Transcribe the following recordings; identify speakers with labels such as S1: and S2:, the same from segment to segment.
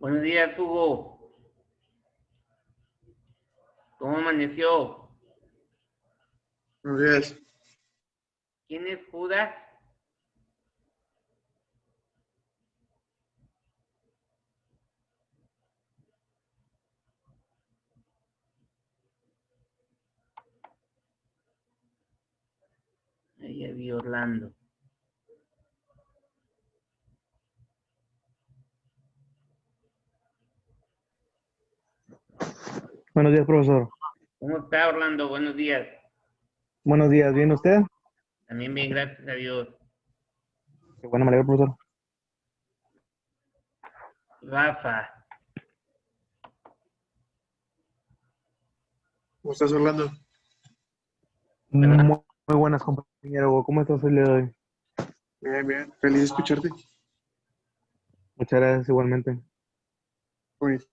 S1: Buenos días, Hugo. ¿Cómo amaneció?
S2: Buenos días.
S1: ¿Quién es Judas? Ahí vi Orlando.
S3: Buenos días, profesor.
S1: ¿Cómo está, Orlando? Buenos días.
S3: Buenos días, ¿bien usted?
S1: También bien, gracias a Dios.
S3: Qué bueno, me alegro, profesor.
S1: Rafa,
S2: ¿Cómo estás, Orlando?
S3: Muy buenas, compañero. ¿Cómo estás el día de hoy?
S2: Bien, bien. Feliz de escucharte.
S3: Muchas gracias, igualmente.
S2: Bonito.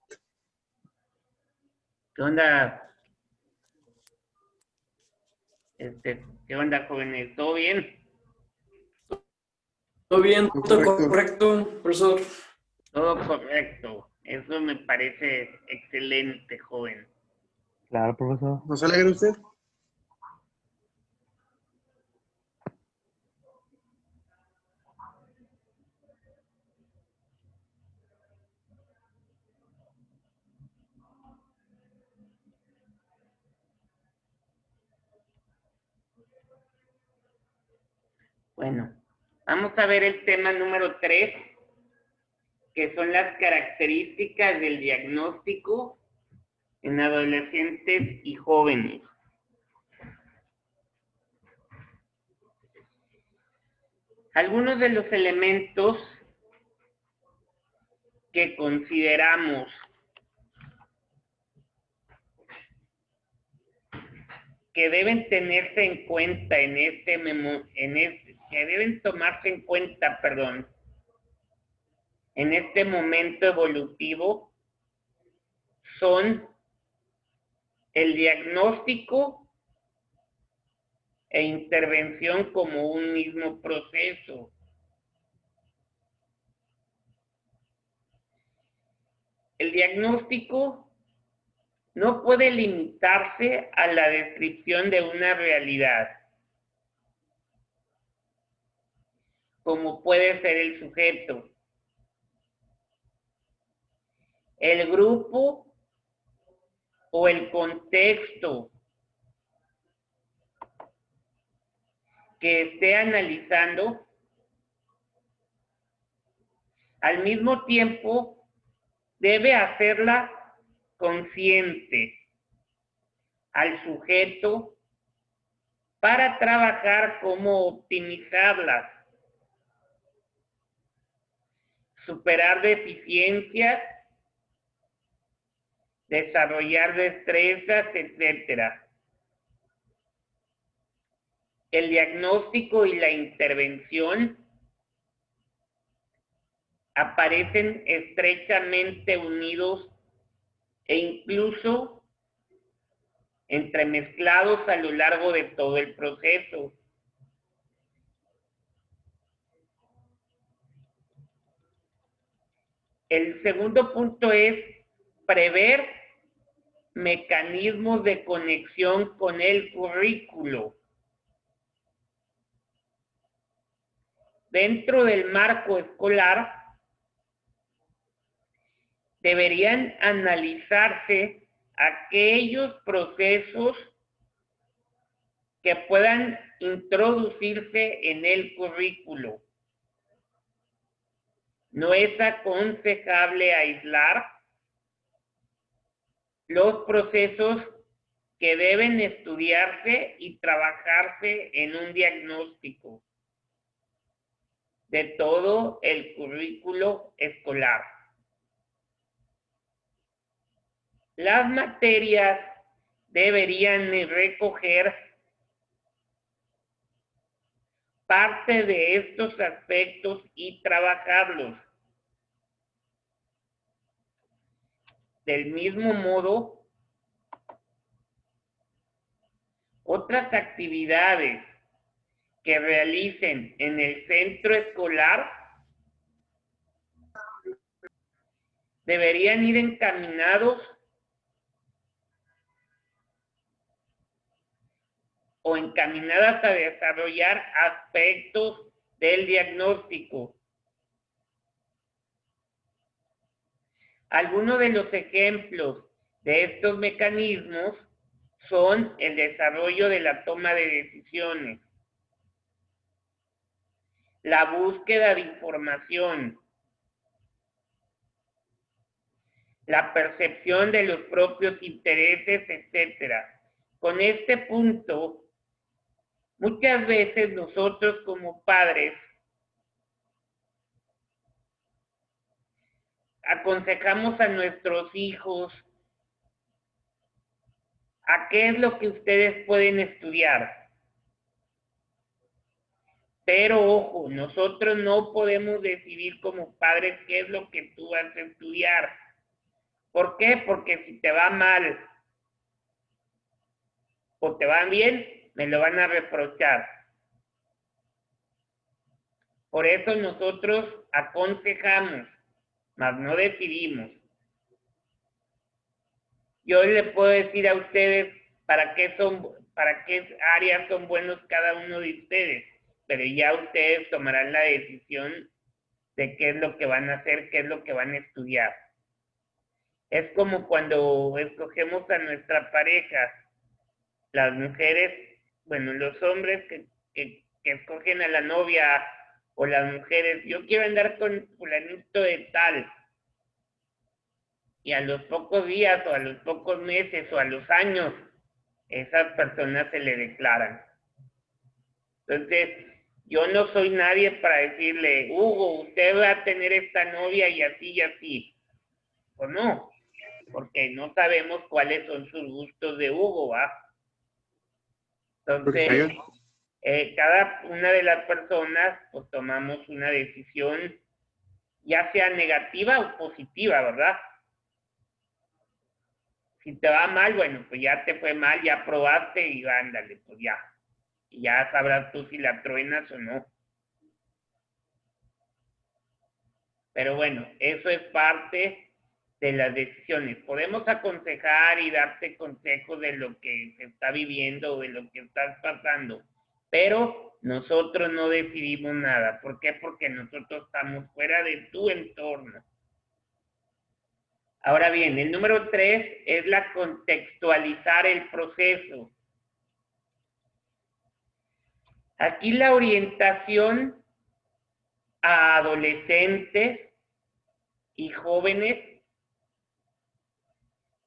S1: ¿qué onda? ¿Qué onda, jóvenes? ¿Todo bien?
S4: Todo bien,
S2: Todo
S4: todo
S2: correcto.
S4: correcto, profesor.
S1: Todo correcto. Eso me parece excelente, joven.
S3: Claro, profesor.
S2: ¿Nos alegra usted?
S1: Bueno, vamos a ver el tema número 3, que son las características del diagnóstico en adolescentes y jóvenes. Algunos de los elementos que consideramos que deben tenerse en cuenta que deben tomarse en cuenta, en este momento evolutivo son el diagnóstico e intervención como un mismo proceso. El diagnóstico no puede limitarse a la descripción de una realidad, como puede ser el sujeto, el grupo o el contexto que esté analizando. Al mismo tiempo, debe hacerla consciente al sujeto para trabajar cómo optimizarlas, superar deficiencias, desarrollar destrezas, etc. El diagnóstico y la intervención aparecen estrechamente unidos e incluso entremezclados a lo largo de todo el proceso. El segundo punto es prever mecanismos de conexión con el currículo. Dentro del marco escolar, deberían analizarse aquellos procesos que puedan introducirse en el currículo. No es aconsejable aislar los procesos que deben estudiarse y trabajarse en un diagnóstico de todo el currículo escolar. Las materias deberían recoger parte de estos aspectos y trabajarlos. Del mismo modo, otras actividades que realicen en el centro escolar deberían ir encaminados o encaminadas a desarrollar aspectos del diagnóstico. Algunos de los ejemplos de estos mecanismos son el desarrollo de la toma de decisiones, la búsqueda de información, la percepción de los propios intereses, etc. Con este punto, muchas veces nosotros como padres aconsejamos a nuestros hijos a qué es lo que ustedes pueden estudiar. Pero ojo, nosotros no podemos decidir como padres qué es lo que tú vas a estudiar. ¿Por qué? Porque si te va mal o te va bien, me lo van a reprochar. Por eso nosotros aconsejamos, mas no decidimos. Yo le puedo decir a ustedes para qué áreas son buenos cada uno de ustedes, pero ya ustedes tomarán la decisión de qué es lo que van a hacer, qué es lo que van a estudiar. Es como cuando escogemos a nuestra pareja, las mujeres, bueno, los hombres que escogen a la novia o las mujeres, yo quiero andar con fulanito de tal, y a los pocos días o a los pocos meses o a los años, esas personas se le declaran. Entonces, yo no soy nadie para decirle, Hugo, usted va a tener esta novia y así y así. Pues no, porque no sabemos cuáles son sus gustos de Hugo, ¿va? Entonces, cada una de las personas, pues tomamos una decisión, ya sea negativa o positiva, ¿verdad? Si te va mal, bueno, pues ya te fue mal, ya probaste y ándale, pues ya. Y ya sabrás tú si la truenas o no. Pero bueno, eso es parte de las decisiones. Podemos aconsejar y darte consejos de lo que se está viviendo o de lo que estás pasando, pero nosotros no decidimos nada. ¿Por qué? Porque nosotros estamos fuera de tu entorno. Ahora bien, el número 3 es la contextualizar el proceso. Aquí la orientación a adolescentes y jóvenes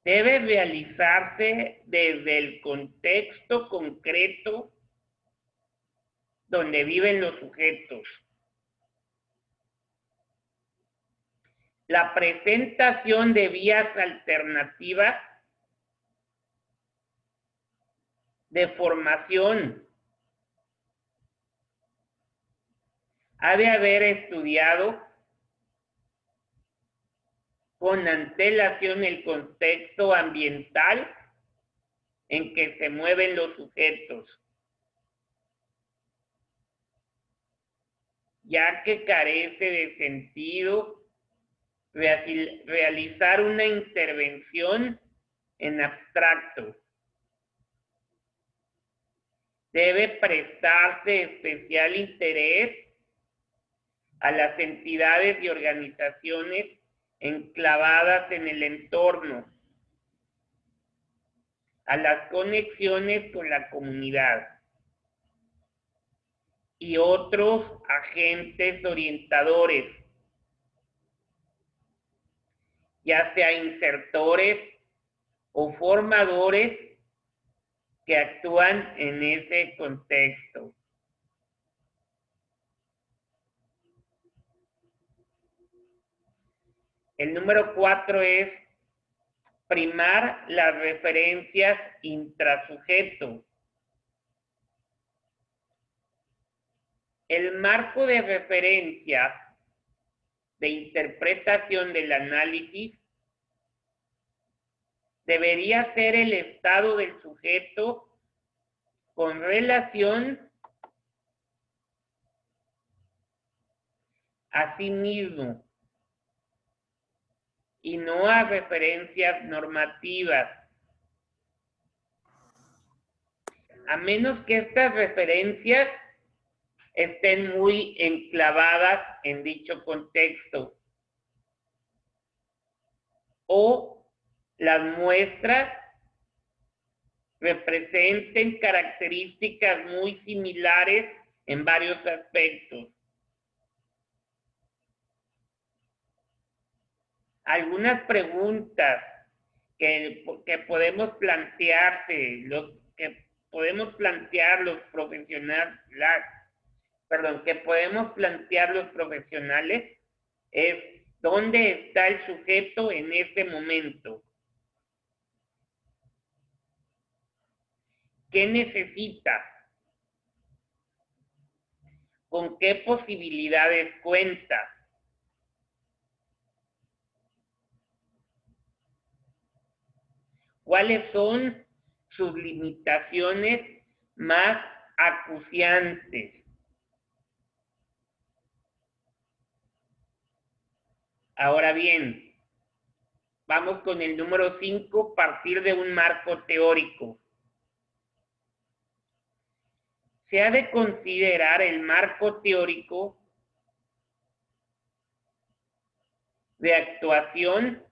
S1: debe realizarse desde el contexto concreto donde viven los sujetos. La presentación de vías alternativas de formación ha de haber estudiado con antelación el contexto ambiental en que se mueven los sujetos, ya que carece de sentido realizar una intervención en abstracto. Debe prestarse especial interés a las entidades y organizaciones enclavadas en el entorno, a las conexiones con la comunidad y otros agentes orientadores, ya sea insertores o formadores que actúan en ese contexto. El número 4 es primar las referencias intrasujeto. El marco de referencia de interpretación del análisis debería ser el estado del sujeto con relación a sí mismo y no a referencias normativas, a menos que estas referencias estén muy enclavadas en dicho contexto o las muestras representen características muy similares en varios aspectos. Algunas preguntas que podemos plantearse, que podemos plantear los profesionales, es ¿dónde está el sujeto en este momento? ¿Qué necesita? ¿Con qué posibilidades cuenta? ¿Cuáles son sus limitaciones más acuciantes? Ahora bien, vamos con el número 5, partir de un marco teórico. Se ha de considerar el marco teórico de actuación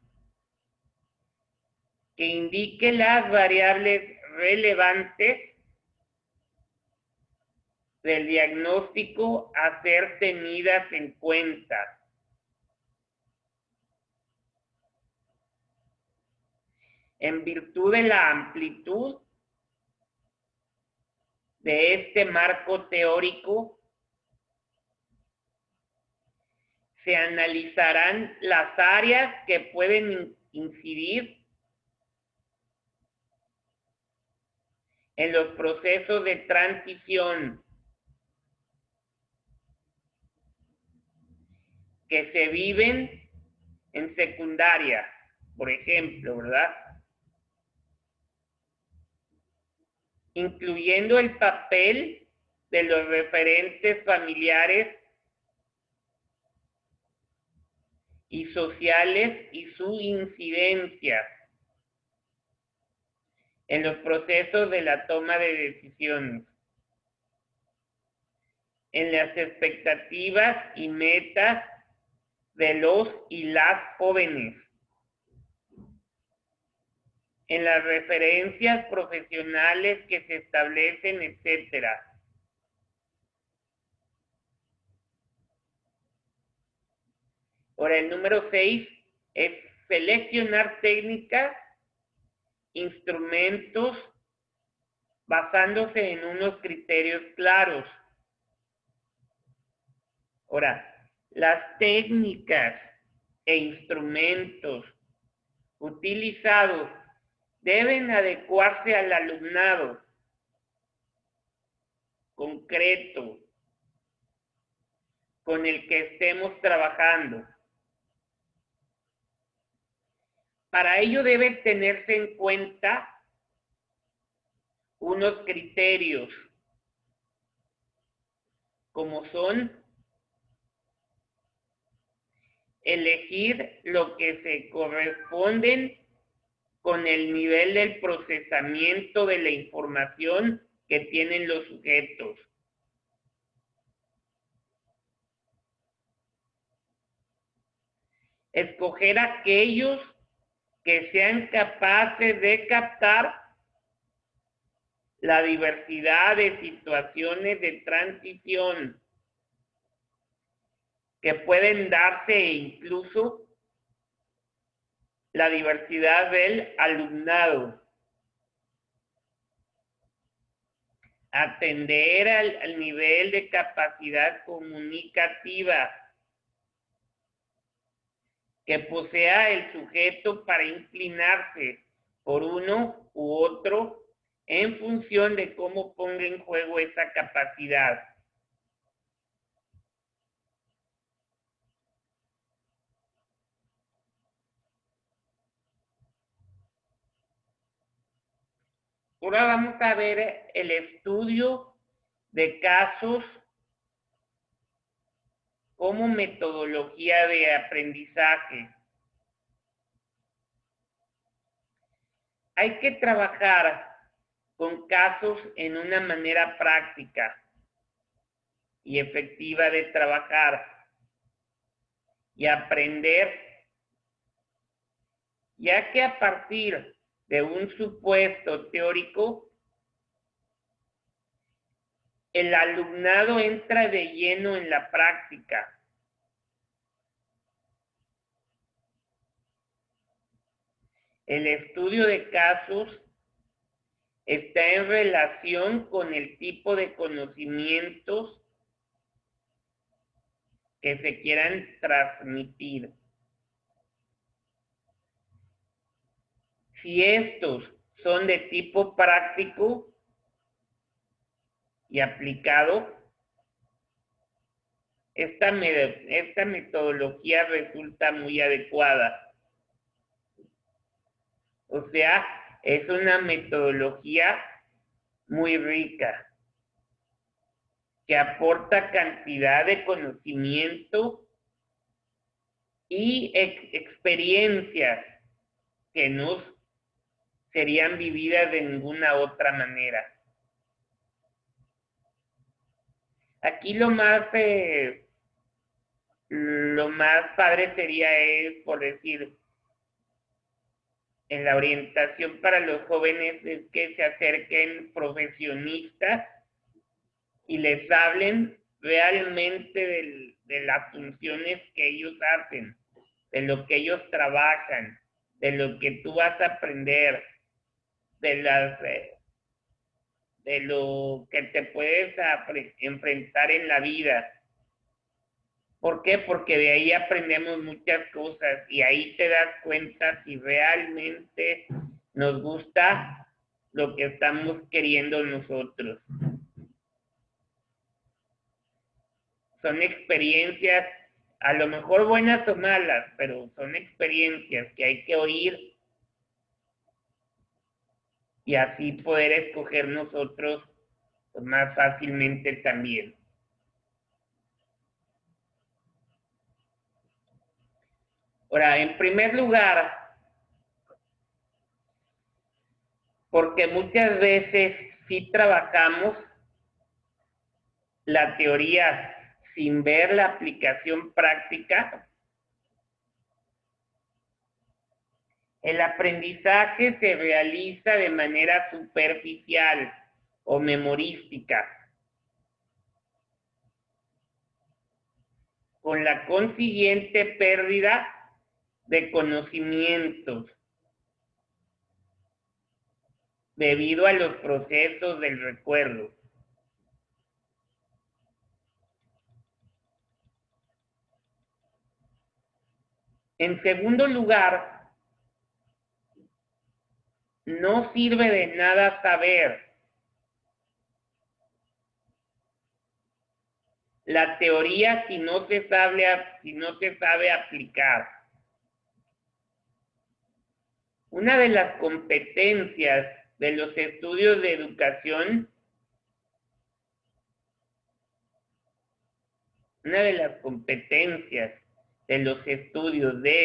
S1: que indique las variables relevantes del diagnóstico a ser tenidas en cuenta. En virtud de la amplitud de este marco teórico, se analizarán las áreas que pueden incidir en los procesos de transición que se viven en secundaria, por ejemplo, ¿verdad? Incluyendo el papel de los referentes familiares y sociales y su incidencia en los procesos de la toma de decisiones, en las expectativas y metas de los y las jóvenes, en las referencias profesionales que se establecen, etc. Ahora, el número 6 es seleccionar técnicas, instrumentos, basándose en unos criterios claros. Ahora, las técnicas e instrumentos utilizados deben adecuarse al alumnado concreto con el que estemos trabajando. Para ello debe tenerse en cuenta unos criterios, como son elegir lo que se corresponden con el nivel del procesamiento de la información que tienen los sujetos. Escoger aquellos que sean capaces de captar la diversidad de situaciones de transición que pueden darse e incluso la diversidad del alumnado. Atender al nivel de capacidad comunicativa que posea el sujeto para inclinarse por uno u otro en función de cómo ponga en juego esa capacidad. Ahora vamos a ver el estudio de casos como metodología de aprendizaje. hay que trabajar con casos en una manera práctica y efectiva de trabajar y aprender, ya que a partir de un supuesto teórico, el alumnado entra de lleno en la práctica. El estudio de casos está en relación con el tipo de conocimientos que se quieran transmitir. Si estos son de tipo práctico y aplicado, esta metodología resulta muy adecuada. O sea, es una metodología muy rica, que aporta cantidad de conocimiento y experiencias que no serían vividas de ninguna otra manera. Aquí lo más padre sería por decir, en la orientación para los jóvenes es que se acerquen profesionistas y les hablen realmente de las funciones que ellos hacen, de lo que ellos trabajan, de lo que tú vas a aprender, de lo que te puedes enfrentar en la vida. ¿Por qué? Porque de ahí aprendemos muchas cosas y ahí te das cuenta si realmente nos gusta lo que estamos queriendo nosotros. Son experiencias, a lo mejor buenas o malas, pero son experiencias que hay que oír y así poder escoger nosotros más fácilmente también. Ahora, en primer lugar, porque muchas veces sí trabajamos la teoría sin ver la aplicación práctica, el aprendizaje se realiza de manera superficial o memorística, con la consiguiente pérdida de conocimientos debido a los procesos del recuerdo. En segundo lugar, no sirve de nada saber la teoría si no se sabe aplicar. Una de las competencias de los estudios de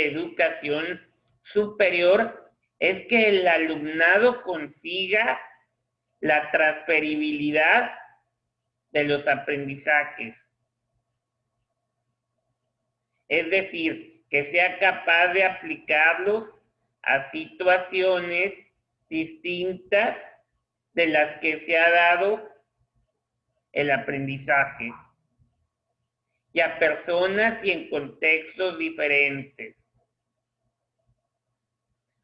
S1: educación, superior es que el alumnado consiga la transferibilidad de los aprendizajes. Es decir, que sea capaz de aplicarlos a situaciones distintas de las que se ha dado el aprendizaje y a personas y en contextos diferentes.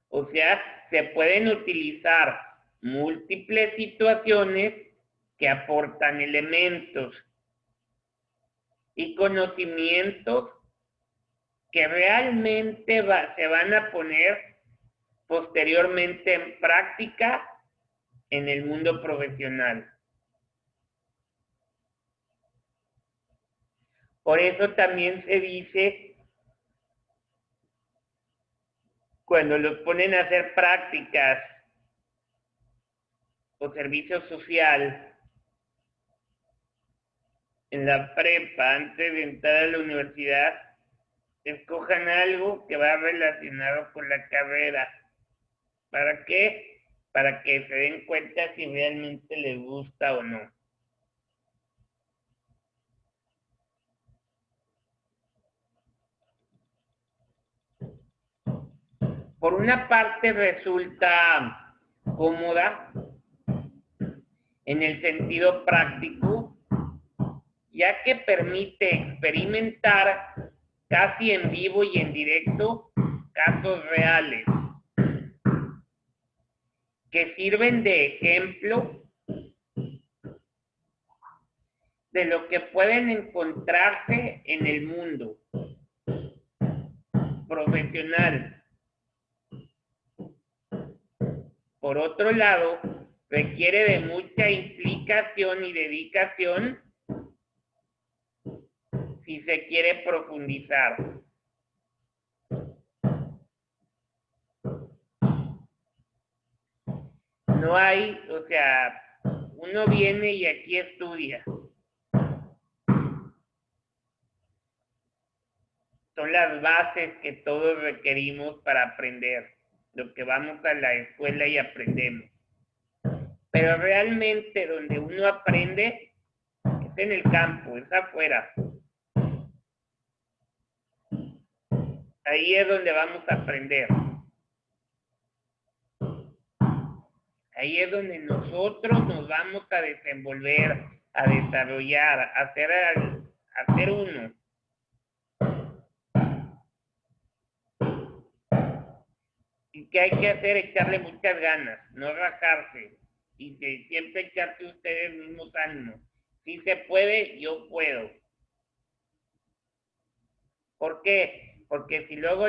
S1: O sea, se pueden utilizar múltiples situaciones que aportan elementos y conocimientos que realmente se van a poner posteriormente en práctica en el mundo profesional. Por eso también se dice, cuando los ponen a hacer prácticas o servicio social en la prepa, antes de entrar a la universidad, escojan algo que va relacionado con la carrera. ¿Para qué? para que se den cuenta si realmente les gusta o no. Por una parte resulta cómoda en el sentido práctico, ya que permite experimentar casi en vivo y en directo casos reales que sirven de ejemplo de lo que pueden encontrarse en el mundo profesional. Por otro lado, requiere de mucha implicación y dedicación si se quiere profundizar. No hay, o sea, uno viene y aquí estudia. Son las bases que todos requerimos para aprender, lo que vamos a la escuela y aprendemos. Pero realmente donde uno aprende es en el campo, es afuera. Ahí es donde vamos a aprender. Ahí es donde nosotros nos vamos a desenvolver, a desarrollar, a ser uno. ¿Y qué hay que hacer? Echarle muchas ganas, no rajarse. Y siempre echarse ustedes mismos ánimos. Si se puede, yo puedo. ¿Por qué? Porque si luego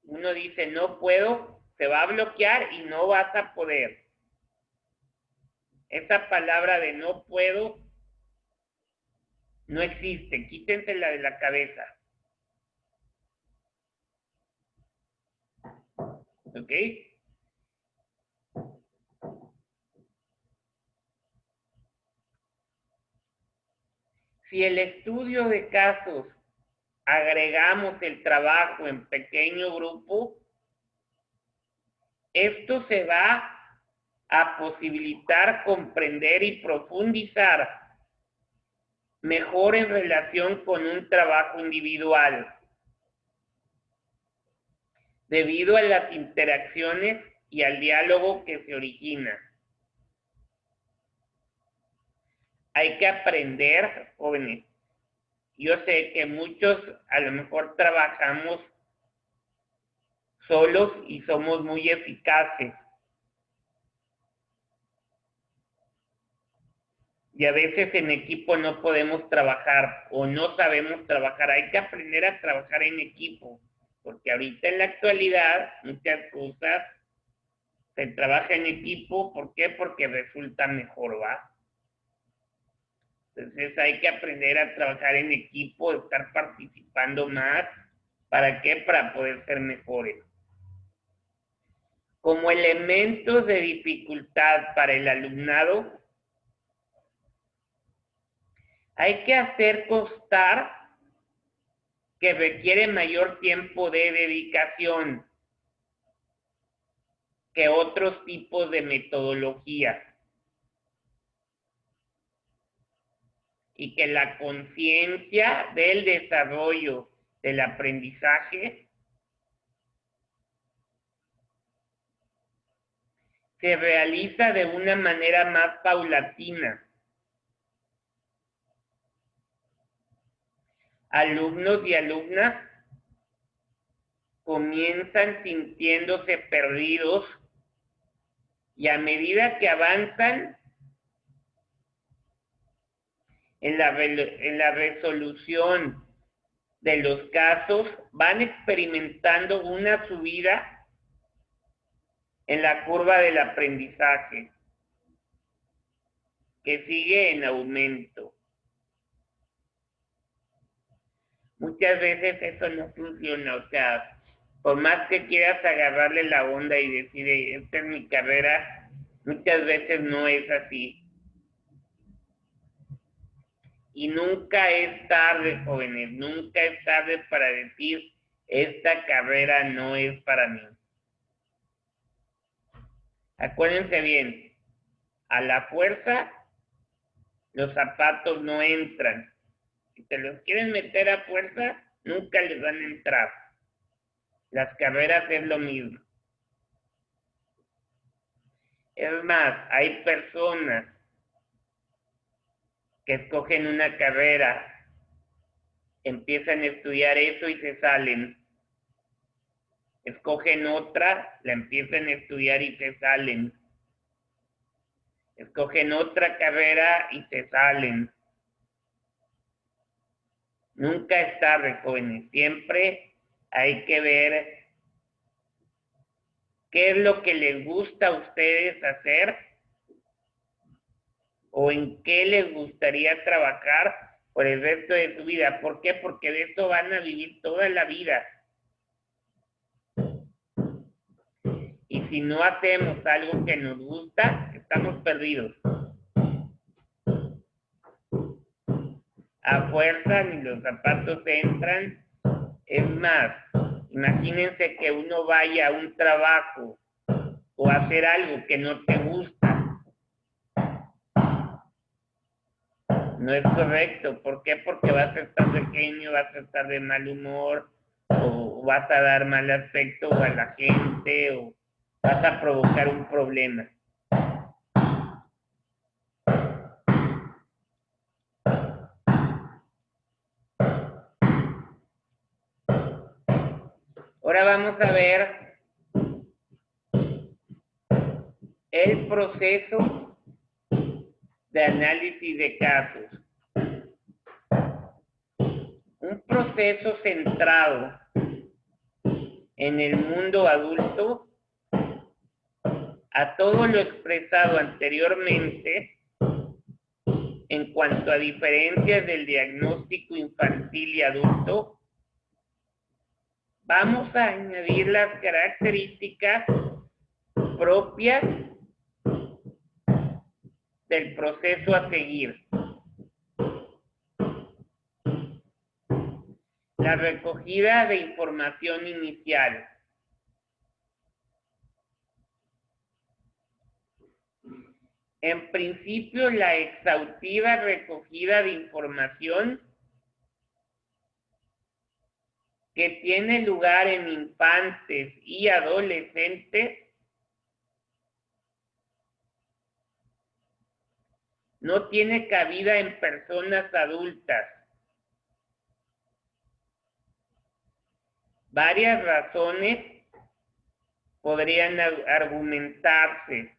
S1: uno dice no puedo, se va a bloquear y no vas a poder. Esa palabra de no puedo no existe, quítensela de la cabeza. ¿Ok? Si el estudio de casos agregamos el trabajo en pequeño grupo, esto se va a posibilitar comprender y profundizar mejor en relación con un trabajo individual, debido a las interacciones y al diálogo que se origina. Hay que aprender, jóvenes. Yo sé que muchos a lo mejor trabajamos solos y somos muy eficaces. Y a veces en equipo no podemos trabajar o no sabemos trabajar. Hay que aprender a trabajar en equipo, porque ahorita en la actualidad muchas cosas se trabaja en equipo. ¿Por qué? Porque resulta mejor, ¿va? Entonces hay que aprender a trabajar en equipo, estar participando más. ¿Para qué? Para poder ser mejores. Como elementos de dificultad para el alumnado, hay que hacer constar que requiere mayor tiempo de dedicación que otros tipos de metodología. Y que la conciencia del desarrollo del aprendizaje se realiza de una manera más paulatina. Alumnos y alumnas comienzan sintiéndose perdidos y a medida que avanzan en la resolución de los casos, van experimentando una subida en la curva del aprendizaje que sigue en aumento. Muchas veces eso no funciona, o sea, por más que quieras agarrarle la onda y decir, esta es mi carrera, muchas veces no es así. Y nunca es tarde, jóvenes, nunca es tarde para decir, esta carrera no es para mí. Acuérdense bien, a la fuerza los zapatos no entran. Si te los quieren meter a fuerza, nunca les van a entrar. Las carreras es lo mismo. Es más, hay personas que escogen una carrera, empiezan a estudiar eso y se salen. Escogen otra, la empiezan a estudiar y se salen. Escogen otra carrera y se salen. Nunca es tarde, jóvenes. Siempre hay que ver qué es lo que les gusta a ustedes hacer o en qué les gustaría trabajar por el resto de su vida. ¿Por qué? Porque de esto van a vivir toda la vida. Y si no hacemos algo que nos gusta, estamos perdidos. A fuerza ni los zapatos entran. Es más, imagínense que uno vaya a un trabajo o a hacer algo que no te gusta. No es correcto. ¿Por qué? Porque vas a estar de genio, vas a estar de mal humor, o vas a dar mal aspecto a la gente, o vas a provocar un problema. Ahora vamos a ver el proceso de análisis de casos. Un proceso centrado en el mundo adulto a todo lo expresado anteriormente en cuanto a diferencias del diagnóstico infantil y adulto. Vamos a añadir las características propias del proceso a seguir. La recogida de información inicial. En principio, la exhaustiva recogida de información que tiene lugar en infantes y adolescentes no tiene cabida en personas adultas. Varias razones podrían argumentarse.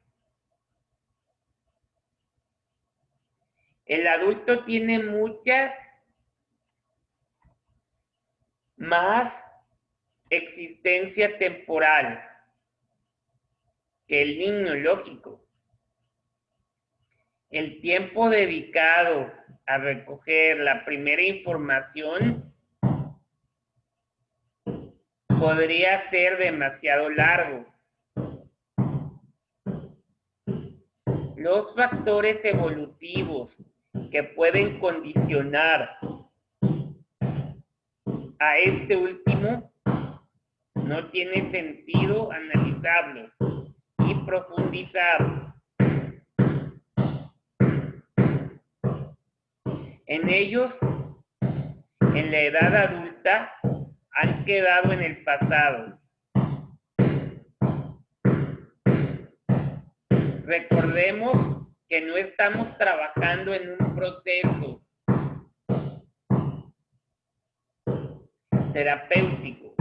S1: El adulto tiene muchas más existencia temporal que el niño, lógico. El tiempo dedicado a recoger la primera información podría ser demasiado largo. Los factores evolutivos que pueden condicionar a este último no tiene sentido analizarlos y profundizar. En ellos, en la edad adulta, han quedado en el pasado. Recordemos que no estamos trabajando en un proceso terapéutico.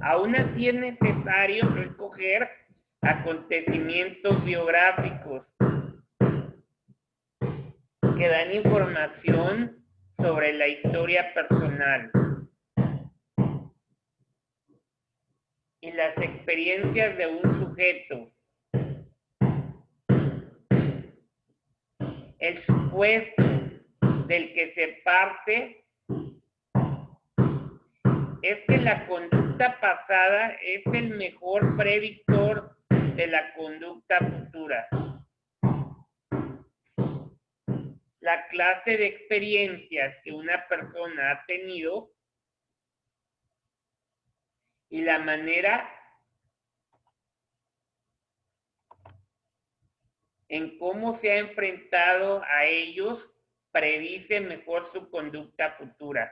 S1: Aún así es necesario recoger acontecimientos biográficos que dan información sobre la historia personal y las experiencias de un sujeto. El supuesto del que se parte es que la conducta pasada es el mejor predictor de la conducta futura. La clase de experiencias que una persona ha tenido y la manera en cómo se ha enfrentado a ellos, predice mejor su conducta futura.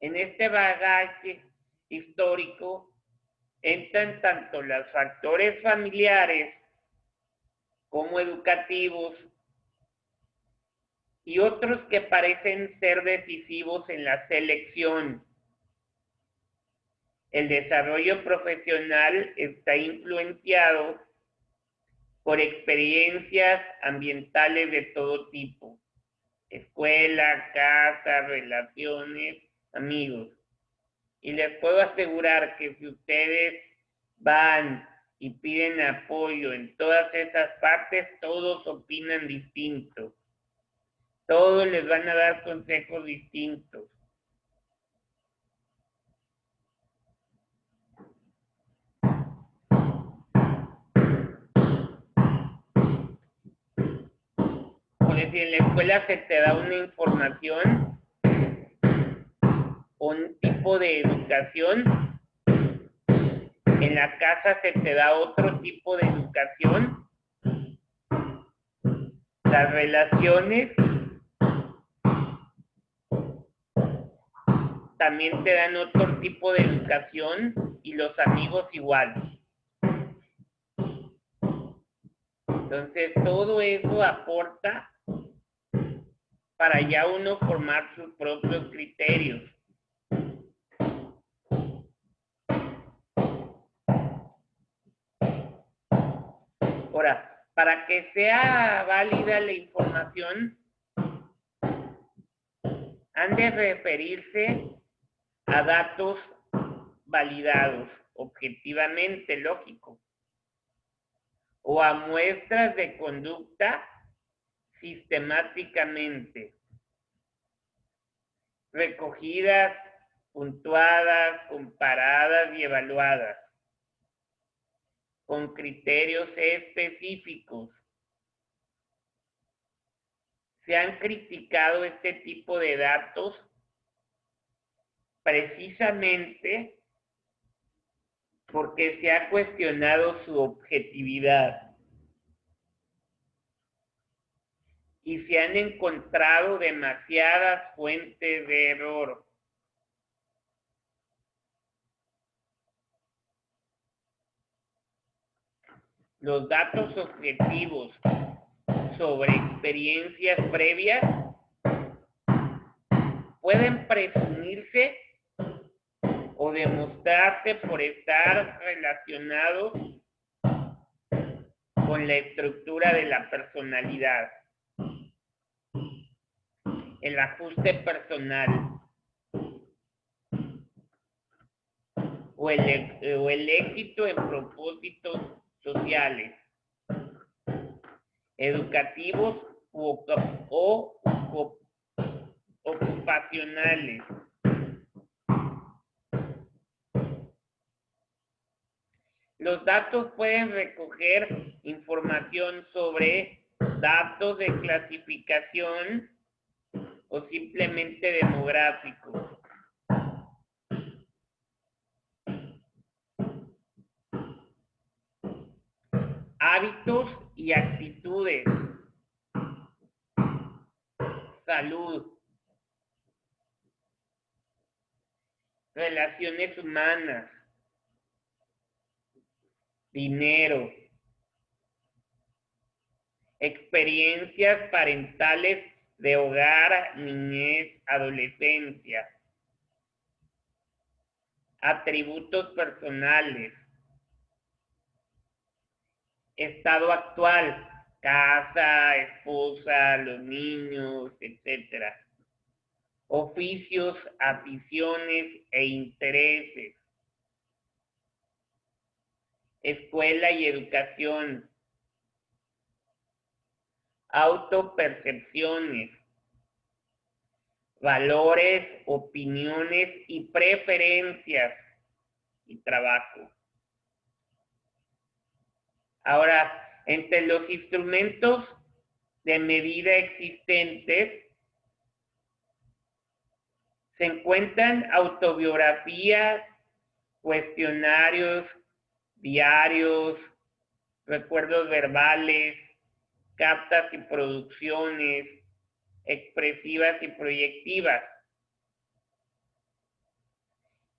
S1: En este bagaje histórico entran tanto los factores familiares como educativos y otros que parecen ser decisivos en la selección. El desarrollo profesional está influenciado por experiencias ambientales de todo tipo: escuela, casa, relaciones, amigos. Y les puedo asegurar que si ustedes van y piden apoyo en todas esas partes, todos opinan distinto. Todos les van a dar consejos distintos. Por decir, en la escuela se te da una información, un tipo de educación. En la casa se te da otro tipo de educación. Las relaciones también te dan otro tipo de educación y los amigos igual. Entonces todo eso aporta para ya uno formar sus propios criterios. Ahora, para que sea válida la información, han de referirse a datos validados, objetivamente, lógico, o a muestras de conducta sistemáticamente recogidas, puntuadas, comparadas y evaluadas con criterios específicos. Se han criticado este tipo de datos precisamente porque se ha cuestionado su objetividad y se han encontrado demasiadas fuentes de error. Los datos objetivos sobre experiencias previas pueden presumirse o demostrarse por estar relacionados con la estructura de la personalidad, el ajuste personal o el éxito en propósitos sociales, educativos o ocupacionales. Los datos pueden recoger información sobre datos de clasificación o simplemente demográficos. Hábitos y actitudes. Salud. Relaciones humanas. Dinero. Experiencias parentales de hogar, niñez, adolescencia. Atributos personales. Estado actual, casa, esposa, los niños, etc. Oficios, aficiones e intereses. Escuela y educación. Autopercepciones. Valores, opiniones y preferencias y trabajo. Ahora, entre los instrumentos de medida existentes Se encuentran autobiografías, cuestionarios, diarios, recuerdos verbales, cartas y producciones, expresivas y proyectivas.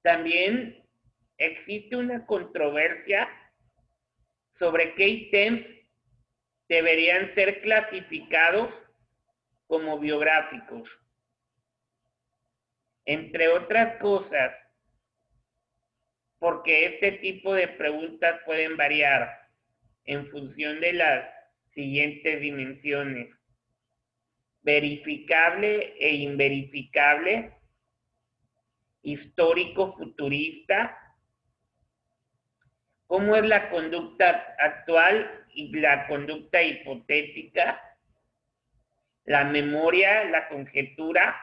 S1: También existe una controversia sobre qué ítems deberían ser clasificados como biográficos. Entre otras cosas, porque este tipo de preguntas pueden variar en función de las siguientes dimensiones: verificable e inverificable, histórico futurista, cómo es la conducta actual y la conducta hipotética, la memoria, la conjetura,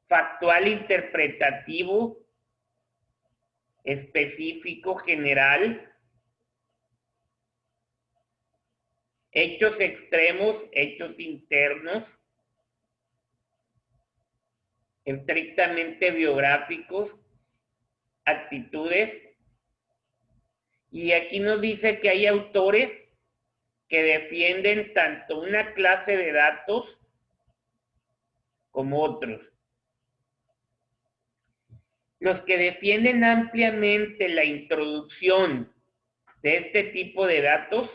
S1: factual interpretativo, específico general, hechos extremos, hechos internos, estrictamente biográficos, actitudes. Y aquí nos dice que hay autores que defienden tanto una clase de datos como otros. Los que defienden ampliamente la introducción de este tipo de datos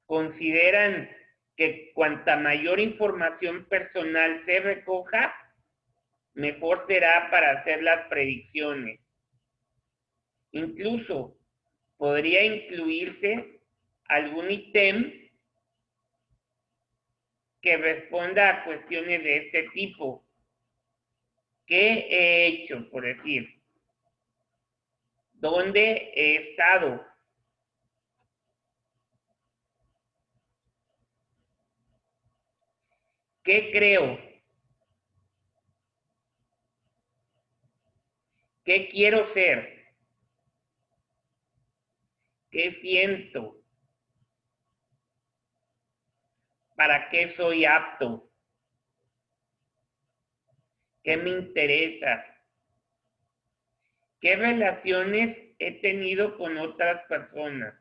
S1: consideran que cuanta mayor información personal se recoja, mejor será para hacer las predicciones. Incluso podría incluirse algún ítem que responda a cuestiones de este tipo. ¿Qué he hecho, por decir? ¿Dónde he estado? ¿Qué creo? ¿Qué quiero ser? ¿Qué siento? ¿Para qué soy apto? ¿Qué me interesa? ¿Qué relaciones he tenido con otras personas?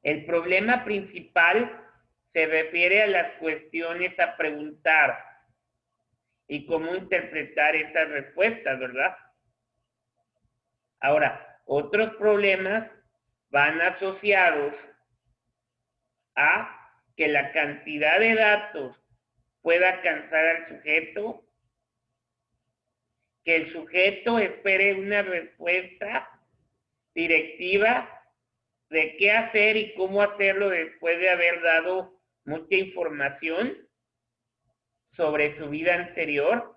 S1: El problema principal se refiere a las cuestiones a preguntar y cómo interpretar esas respuestas, ¿verdad? Ahora, otros problemas van asociados a que la cantidad de datos pueda cansar al sujeto, que el sujeto espere una respuesta directiva de qué hacer y cómo hacerlo después de haber dado mucha información sobre su vida anterior,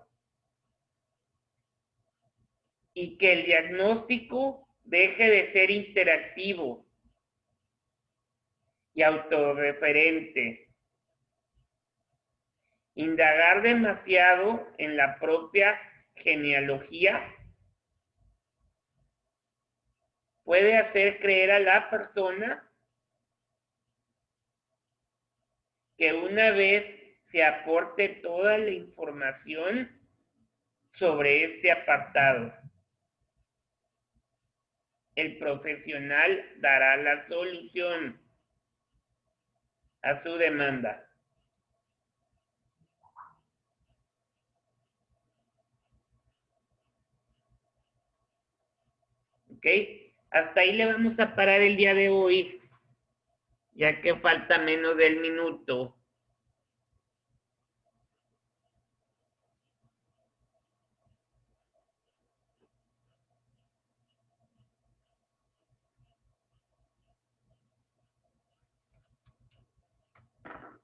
S1: y que el diagnóstico deje de ser interactivo y autorreferente. Indagar demasiado en la propia genealogía puede hacer creer a la persona que una vez se aporte toda la información sobre este apartado, el profesional dará la solución a su demanda. ¿Ok? Hasta ahí le vamos a parar el día de hoy, ya que falta menos del minuto.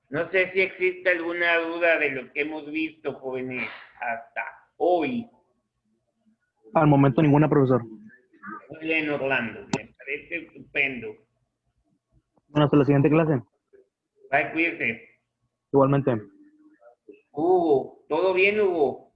S1: No sé si existe alguna duda de lo que hemos visto, jóvenes, hasta hoy.
S3: Al momento ninguna, profesor.
S1: Muy bien, Orlando, me parece estupendo.
S3: Bueno, hasta la siguiente clase.
S1: Bye, cuídense.
S3: Igualmente.
S1: Hugo, ¿todo bien, Hugo?